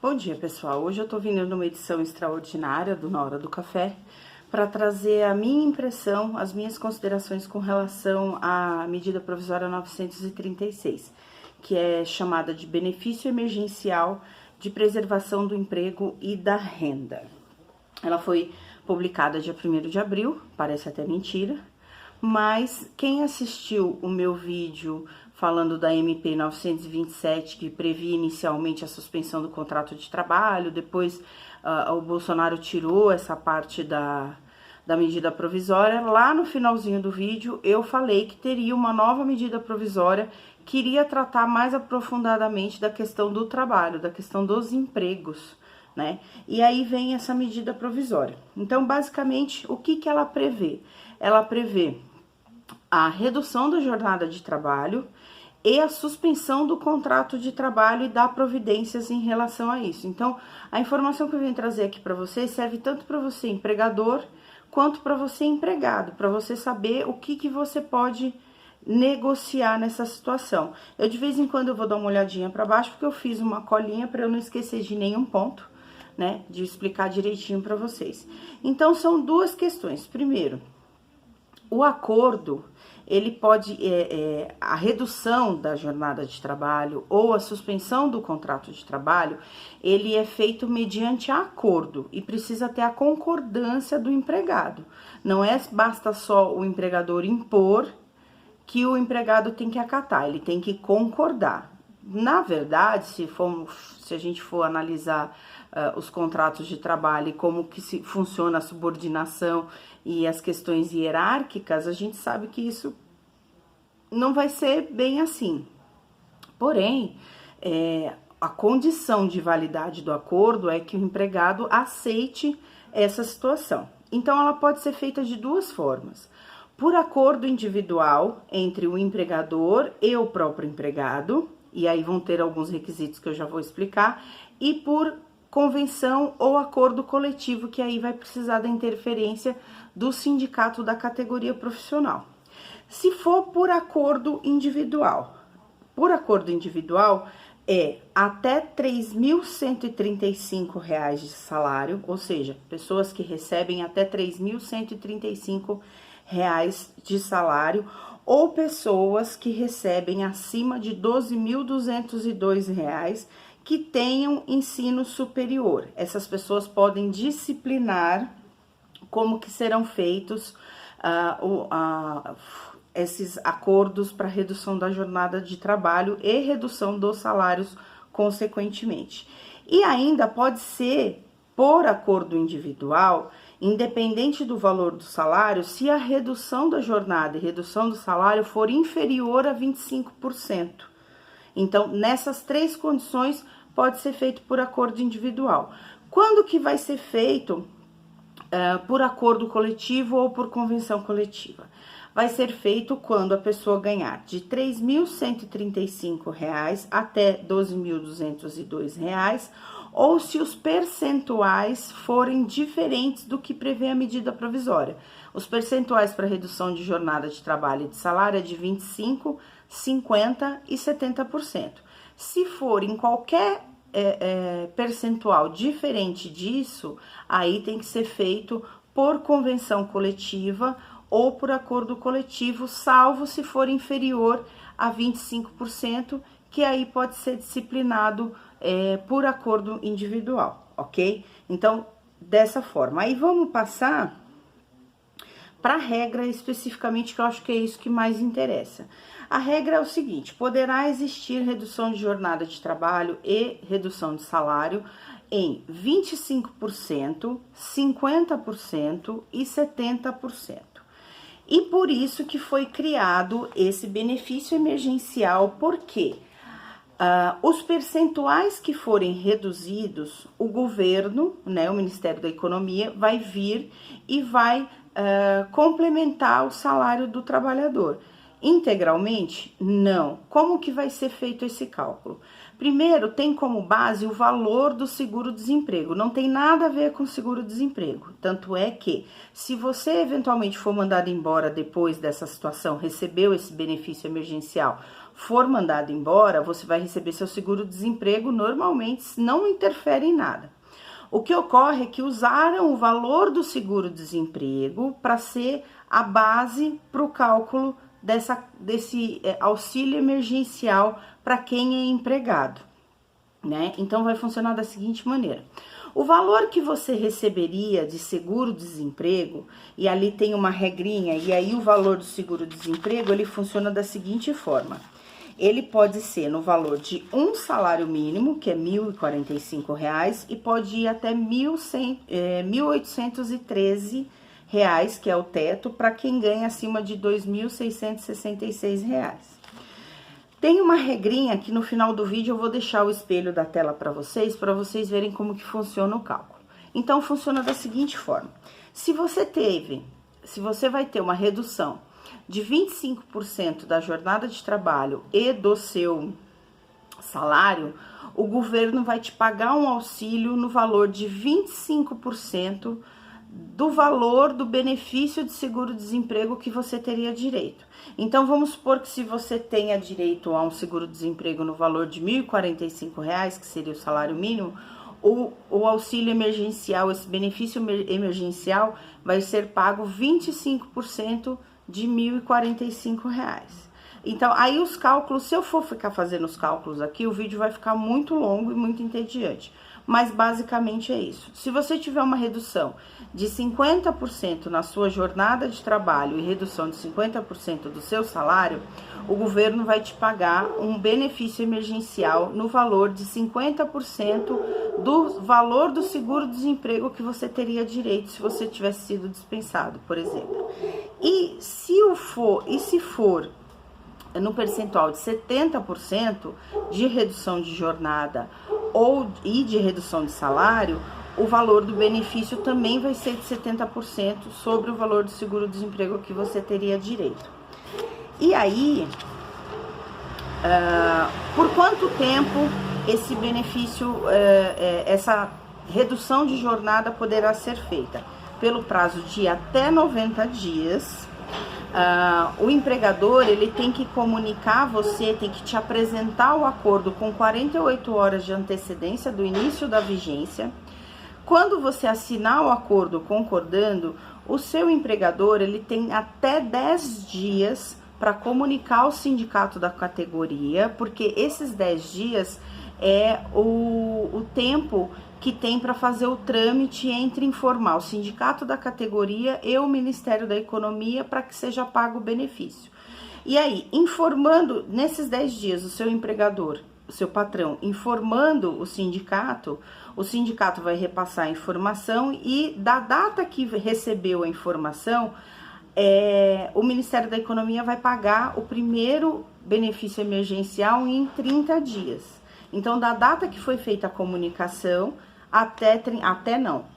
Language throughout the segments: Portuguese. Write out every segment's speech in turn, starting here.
Bom dia, pessoal. Hoje eu tô vindo numa edição extraordinária do Na Hora do Café para trazer a minha impressão, as minhas considerações com relação à medida provisória 936, que é chamada de benefício emergencial de preservação do emprego e da renda. Ela foi publicada dia 1º de abril, parece até mentira, mas quem assistiu o meu vídeo falando da MP 927, que previa inicialmente a suspensão do contrato de trabalho, depois o Bolsonaro tirou essa parte da medida provisória, lá no finalzinho do vídeo eu falei que teria uma nova medida provisória que iria tratar mais aprofundadamente da questão do trabalho, da questão dos empregos, né? E aí vem essa medida provisória. Então, basicamente, o que ela prevê? Ela prevê a redução da jornada de trabalho e a suspensão do contrato de trabalho e dar providências em relação a isso. Então, a informação que eu venho trazer aqui para vocês serve tanto para você empregador, quanto para você empregado, para você saber o que você pode negociar nessa situação. Eu de vez em quando eu vou dar uma olhadinha para baixo, porque eu fiz uma colinha para eu não esquecer de nenhum ponto, né, de explicar direitinho para vocês. Então, são duas questões. Primeiro, o acordo, ele pode, a redução da jornada de trabalho ou a suspensão do contrato de trabalho, ele é feito mediante acordo e precisa ter a concordância do empregado. Não basta só o empregador impor que o empregado tem que acatar, ele tem que concordar. Na verdade, se a gente for analisar os contratos de trabalho e como que funciona a subordinação e as questões hierárquicas, a gente sabe que isso não vai ser bem assim. Porém, a condição de validade do acordo é que o empregado aceite essa situação. Então, ela pode ser feita de duas formas. Por acordo individual entre o empregador e o próprio empregado, e aí vão ter alguns requisitos que eu já vou explicar, e por convenção ou acordo coletivo, que aí vai precisar da interferência do sindicato da categoria profissional. Se for por acordo individual é até R$ 3.135 de salário, ou seja, pessoas que recebem até R$ 3.135 de salário, ou pessoas que recebem acima de R$ 12.202 que tenham ensino superior. Essas pessoas podem disciplinar como que serão feitos esses acordos para redução da jornada de trabalho e redução dos salários consequentemente. E ainda pode ser por acordo individual, independente do valor do salário, se a redução da jornada e redução do salário for inferior a 25%. Então, nessas três condições, pode ser feito por acordo individual. Quando que vai ser feito por acordo coletivo ou por convenção coletiva? Vai ser feito quando a pessoa ganhar de R$ 3.135 até R$ 12.202, ou se os percentuais forem diferentes do que prevê a medida provisória. Os percentuais para redução de jornada de trabalho e de salário é de 25%, 50% e 70%. Se for em qualquer percentual diferente disso, aí tem que ser feito por convenção coletiva ou por acordo coletivo, salvo se for inferior a 25%, que aí pode ser disciplinado por acordo individual, ok? Então, dessa forma. Aí vamos passar para a regra especificamente, que eu acho que é isso que mais interessa. A regra é o seguinte: poderá existir redução de jornada de trabalho e redução de salário em 25%, 50% e 70%. E por isso que foi criado esse benefício emergencial, porque os percentuais que forem reduzidos, o governo, né, o Ministério da Economia, vai vir e vai complementar o salário do trabalhador. Integralmente? Não. Como que vai ser feito esse cálculo? Primeiro, tem como base o valor do seguro-desemprego. Não tem nada a ver com seguro-desemprego. Tanto é que, se você eventualmente for mandado embora depois dessa situação, recebeu esse benefício emergencial for mandado embora, você vai receber seu seguro-desemprego, normalmente não interfere em nada. O que ocorre é que usaram o valor do seguro-desemprego para ser a base para o cálculo desse auxílio emergencial para quem é empregado, né? Então vai funcionar da seguinte maneira: o valor que você receberia de seguro-desemprego, e ali tem uma regrinha, e aí o valor do seguro-desemprego, ele funciona da seguinte forma: ele pode ser no valor de um salário mínimo, que é R$ 1.045, e pode ir até R$ 1.813, que é o teto, para quem ganha acima de R$ 2.666. Tem uma regrinha que no final do vídeo eu vou deixar o espelho da tela para vocês verem como que funciona o cálculo. Então, funciona da seguinte forma: se você vai ter uma redução de 25% da jornada de trabalho e do seu salário, o governo vai te pagar um auxílio no valor de 25% do valor do benefício de seguro-desemprego que você teria direito. Então, vamos supor que se você tenha direito a um seguro-desemprego no valor de R$ 1.045, que seria o salário mínimo, o auxílio emergencial, esse benefício emergencial, vai ser pago 25% de R$ 1.045. Então, aí os cálculos, se eu for ficar fazendo os cálculos aqui, o vídeo vai ficar muito longo e muito entediante. Mas basicamente é isso. Se você tiver uma redução de 50% na sua jornada de trabalho e redução de 50% do seu salário, o governo vai te pagar um benefício emergencial no valor de 50% do valor do seguro-desemprego que você teria direito se você tivesse sido dispensado, por exemplo. E se for no percentual de 70% de redução de jornada e de redução de salário, o valor do benefício também vai ser de 70% sobre o valor do seguro-desemprego que você teria direito. E aí, por quanto tempo esse benefício, essa redução de jornada poderá ser feita? Pelo prazo de até 90 dias. O empregador, ele tem que comunicar a você, tem que te apresentar o acordo com 48 horas de antecedência do início da vigência. Quando você assinar o acordo concordando, o seu empregador, ele tem até 10 dias para comunicar ao sindicato da categoria, porque esses 10 dias é o tempo que tem para fazer o trâmite entre informar o sindicato da categoria e o Ministério da Economia para que seja pago o benefício. E aí, informando, nesses 10 dias, o seu empregador, o seu patrão, informando o sindicato vai repassar a informação e da data que recebeu a informação, o Ministério da Economia vai pagar o primeiro benefício emergencial em 30 dias. Então, da data que foi feita a comunicação,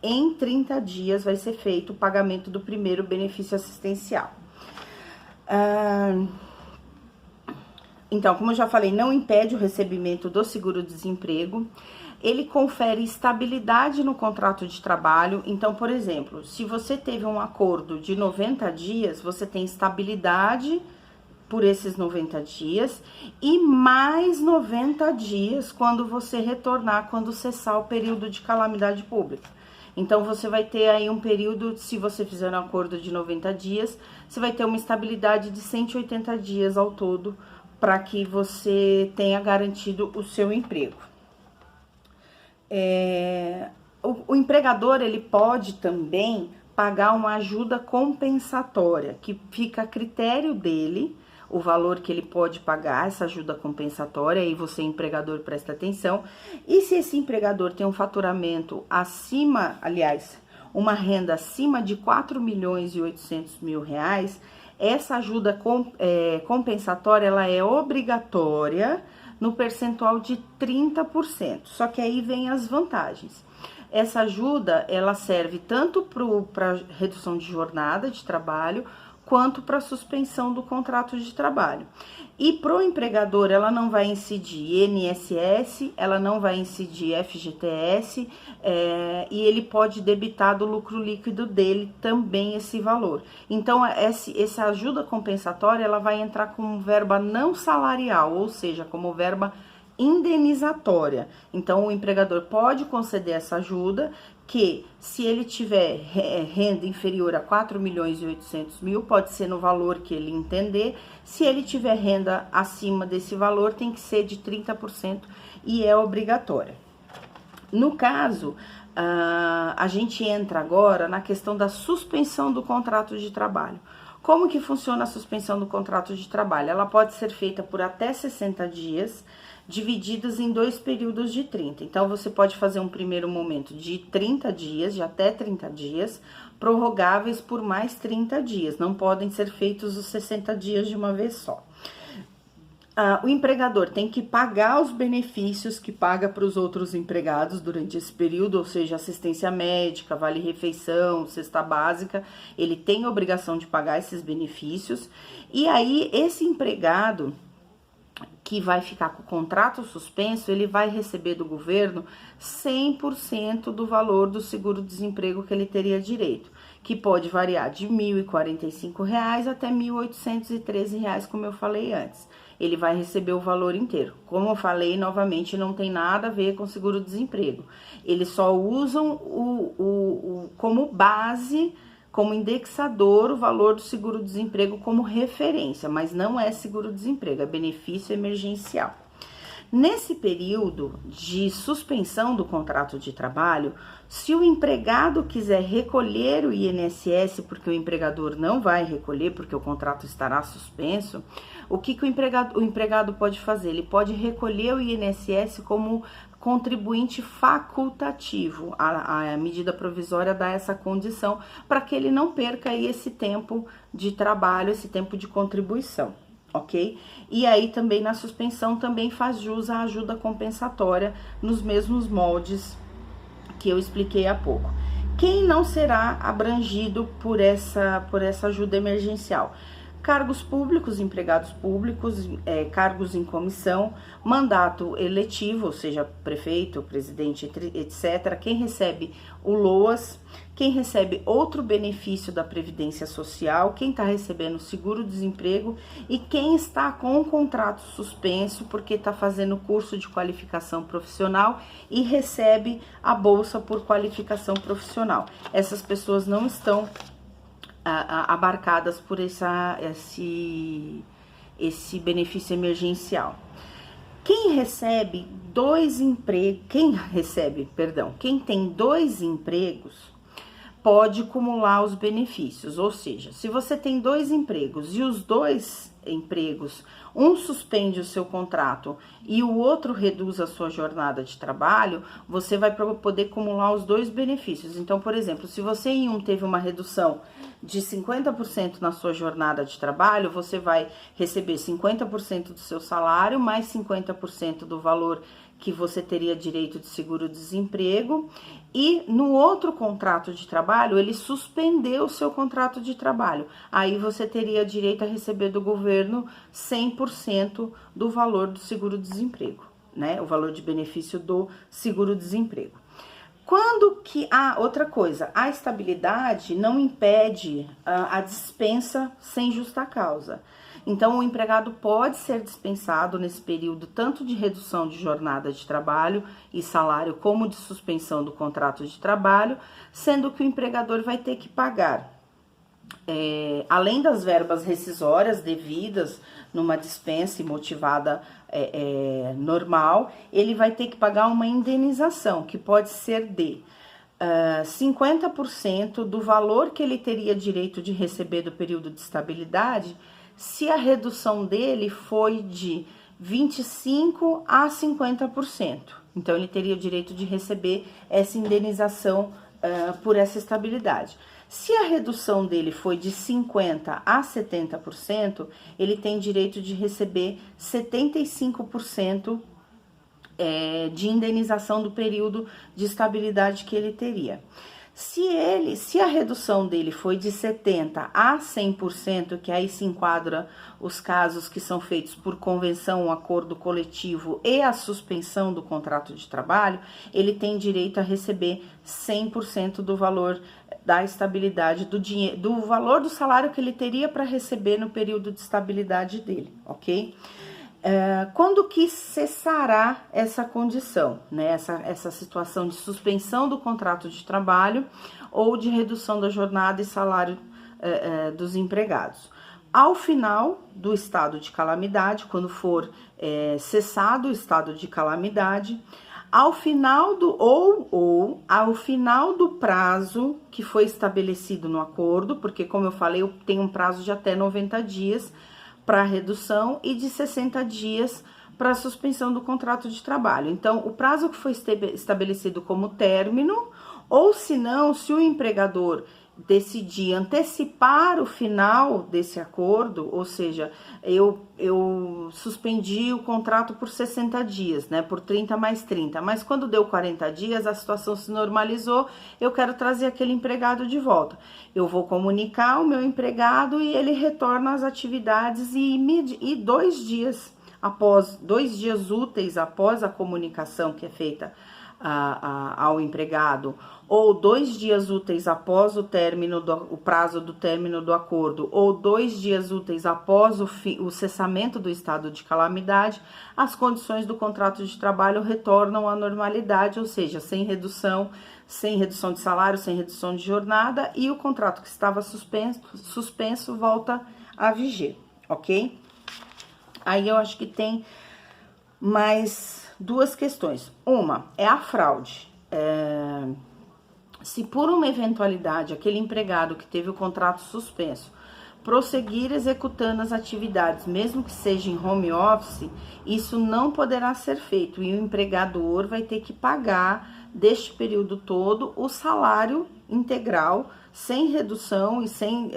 em 30 dias vai ser feito o pagamento do primeiro benefício assistencial. Então, como eu já falei, não impede o recebimento do seguro-desemprego. Ele confere estabilidade no contrato de trabalho. Então, por exemplo, se você teve um acordo de 90 dias, você tem estabilidade por esses 90 dias e mais 90 dias quando você retornar, quando cessar o período de calamidade pública. Então, você vai ter aí um período, se você fizer um acordo de 90 dias, você vai ter uma estabilidade de 180 dias ao todo para que você tenha garantido o seu emprego. O empregador, ele pode também pagar uma ajuda compensatória, que fica a critério dele, o valor que ele pode pagar, essa ajuda compensatória, aí você, empregador, presta atenção. E se esse empregador tem um faturamento acima, aliás, uma renda acima de R$ 4.800.000, essa ajuda compensatória, ela é obrigatória no percentual de 30%. Só que aí vem as vantagens. Essa ajuda, ela serve tanto para redução de jornada de trabalho, quanto para a suspensão do contrato de trabalho. E para o empregador, ela não vai incidir INSS, ela não vai incidir FGTS, e ele pode debitar do lucro líquido dele também esse valor. Então, essa ajuda compensatória, ela vai entrar como verba não salarial, ou seja, como verba indenizatória. Então, o empregador pode conceder essa ajuda, que se ele tiver renda inferior a 4.800.000, pode ser no valor que ele entender. Se ele tiver renda acima desse valor, tem que ser de 30% e é obrigatória. No caso, a gente entra agora na questão da suspensão do contrato de trabalho. Como que funciona a suspensão do contrato de trabalho? Ela pode ser feita por até 60 dias, divididas em 2 períodos de 30. Então, você pode fazer um primeiro momento de 30 dias, de até 30 dias, prorrogáveis por mais 30 dias. Não podem ser feitos os 60 dias de uma vez só. O empregador tem que pagar os benefícios que paga para os outros empregados durante esse período, ou seja, assistência médica, vale-refeição, cesta básica, ele tem a obrigação de pagar esses benefícios. E aí, esse empregado que vai ficar com o contrato suspenso, ele vai receber do governo 100% do valor do seguro-desemprego que ele teria direito, que pode variar de R$ 1.045 até R$ 1.813, como eu falei antes. Ele vai receber o valor inteiro. Como eu falei, novamente, não tem nada a ver com seguro-desemprego. Eles só usam como base, como indexador, o valor do seguro-desemprego como referência, mas não é seguro-desemprego, é benefício emergencial. Nesse período de suspensão do contrato de trabalho, se o empregado quiser recolher o INSS, porque o empregador não vai recolher, porque o contrato estará suspenso, o que o empregado pode fazer? Ele pode recolher o INSS como contribuinte facultativo. A medida provisória dá essa condição para que ele não perca aí esse tempo de trabalho, esse tempo de contribuição, ok? E aí também na suspensão também faz jus à ajuda compensatória nos mesmos moldes que eu expliquei há pouco. Quem não será abrangido por essa ajuda emergencial? Cargos públicos, empregados públicos, cargos em comissão, mandato eletivo, ou seja, prefeito, presidente, etc. Quem recebe o LOAS, quem recebe outro benefício da Previdência Social, quem está recebendo seguro-desemprego e quem está com o contrato suspenso porque está fazendo curso de qualificação profissional e recebe a bolsa por qualificação profissional. Essas pessoas não estão abarcadas por esse benefício emergencial. Quem tem 2 empregos pode acumular os benefícios, ou seja, se você tem 2 empregos e os 2 empregos, um suspende o seu contrato e o outro reduz a sua jornada de trabalho, você vai poder acumular os 2 benefícios. Então, por exemplo, se você em um teve uma redução de 50% na sua jornada de trabalho, você vai receber 50% do seu salário, mais 50% do valor que você teria direito de seguro-desemprego, e no outro contrato de trabalho, ele suspendeu o seu contrato de trabalho. Aí você teria direito a receber do governo 100% do valor do seguro-desemprego, né? O valor de benefício do seguro-desemprego. Outra coisa, a estabilidade não impede a dispensa sem justa causa. Então, o empregado pode ser dispensado nesse período tanto de redução de jornada de trabalho e salário, como de suspensão do contrato de trabalho, sendo que o empregador vai ter que pagar, além das verbas rescisórias devidas numa dispensa motivada normal, ele vai ter que pagar uma indenização, que pode ser de 50% do valor que ele teria direito de receber do período de estabilidade, se a redução dele foi de 25% a 50%. Então, ele teria o direito de receber essa indenização por essa estabilidade. Se a redução dele foi de 50% a 70%, ele tem direito de receber 75% de indenização do período de estabilidade que ele teria. Se a redução dele foi de 70% a 100%, que aí se enquadra os casos que são feitos por convenção, acordo coletivo e a suspensão do contrato de trabalho, ele tem direito a receber 100% do valor da estabilidade do dinheiro, do valor do salário que ele teria para receber no período de estabilidade dele, ok? Quando que cessará essa condição, né? Essa situação de suspensão do contrato de trabalho ou de redução da jornada e salário dos empregados? Ao final do estado de calamidade, quando for cessado o estado de calamidade, ao final ao final do prazo que foi estabelecido no acordo, porque, como eu falei, eu tenho um prazo de até 90 dias para redução e de 60 dias para suspensão do contrato de trabalho. Então, o prazo que foi estabelecido como término, ou se não, se o empregador decidir antecipar o final desse acordo, ou seja, eu suspendi o contrato por 60 dias, né, por 30 mais 30, mas quando deu 40 dias, a situação se normalizou, eu quero trazer aquele empregado de volta. Eu vou comunicar o meu empregado e ele retorna às atividades e 2 dias úteis após a comunicação que é feita ao empregado, ou 2 dias úteis após o prazo do término do acordo, ou 2 dias úteis após o cessamento do estado de calamidade, as condições do contrato de trabalho retornam à normalidade, ou seja, sem redução de salário, sem redução de jornada, e o contrato que estava suspenso volta a viger, ok? Aí eu acho que tem mais 2 questões. Uma é a fraude. Se por uma eventualidade aquele empregado que teve o contrato suspenso prosseguir executando as atividades, mesmo que seja em home office, isso não poderá ser feito e o empregador vai ter que pagar deste período todo o salário integral, sem redução e sem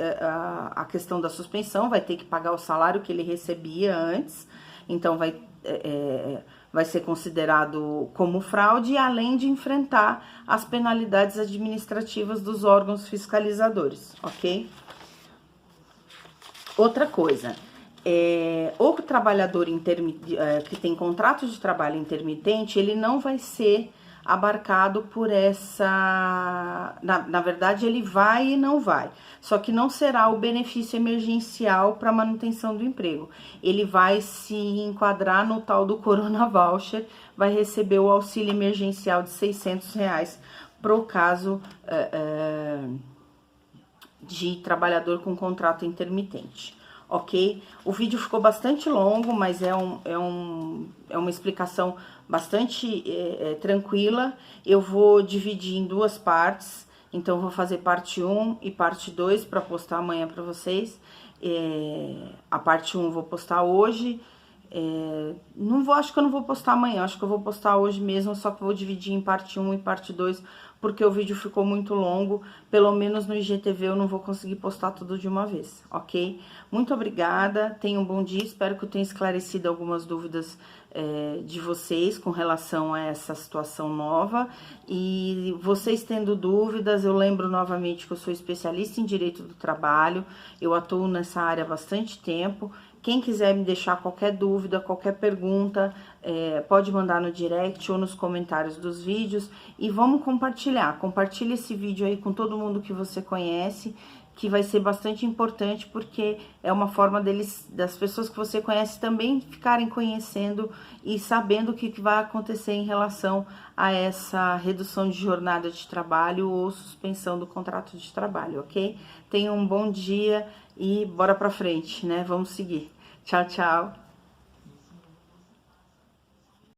a questão da suspensão, vai ter que pagar o salário que ele recebia antes, então vai ser considerado como fraude, além de enfrentar as penalidades administrativas dos órgãos fiscalizadores, ok? Outra coisa, o trabalhador que tem contrato de trabalho intermitente, ele não vai ser abarcado por essa... Na verdade, ele vai e não vai. Só que não será o benefício emergencial para manutenção do emprego. Ele vai se enquadrar no tal do Corona Voucher, vai receber o auxílio emergencial de R$600 pro caso de trabalhador com contrato intermitente. Ok? O vídeo ficou bastante longo, mas é uma explicação bastante tranquila. Eu vou dividir em 2 partes, então vou fazer parte 1 e parte 2 para postar amanhã para vocês. A parte 1 eu vou postar hoje. Acho que eu não vou postar amanhã, acho que eu vou postar hoje mesmo, só que eu vou dividir em parte 1 e parte 2, porque o vídeo ficou muito longo, pelo menos no IGTV eu não vou conseguir postar tudo de uma vez, ok? Muito obrigada, tenham um bom dia, espero que eu tenha esclarecido algumas dúvidas de vocês com relação a essa situação nova, e vocês tendo dúvidas, eu lembro novamente que eu sou especialista em direito do trabalho, eu atuo nessa área há bastante tempo. Quem quiser me deixar qualquer dúvida, qualquer pergunta, pode mandar no direct ou nos comentários dos vídeos. E vamos compartilhar. Compartilhe esse vídeo aí com todo mundo que você conhece, que vai ser bastante importante, porque é uma forma das pessoas que você conhece também ficarem conhecendo e sabendo o que vai acontecer em relação a essa redução de jornada de trabalho ou suspensão do contrato de trabalho, ok? Tenham um bom dia e bora pra frente, né? Vamos seguir. Tchau, tchau.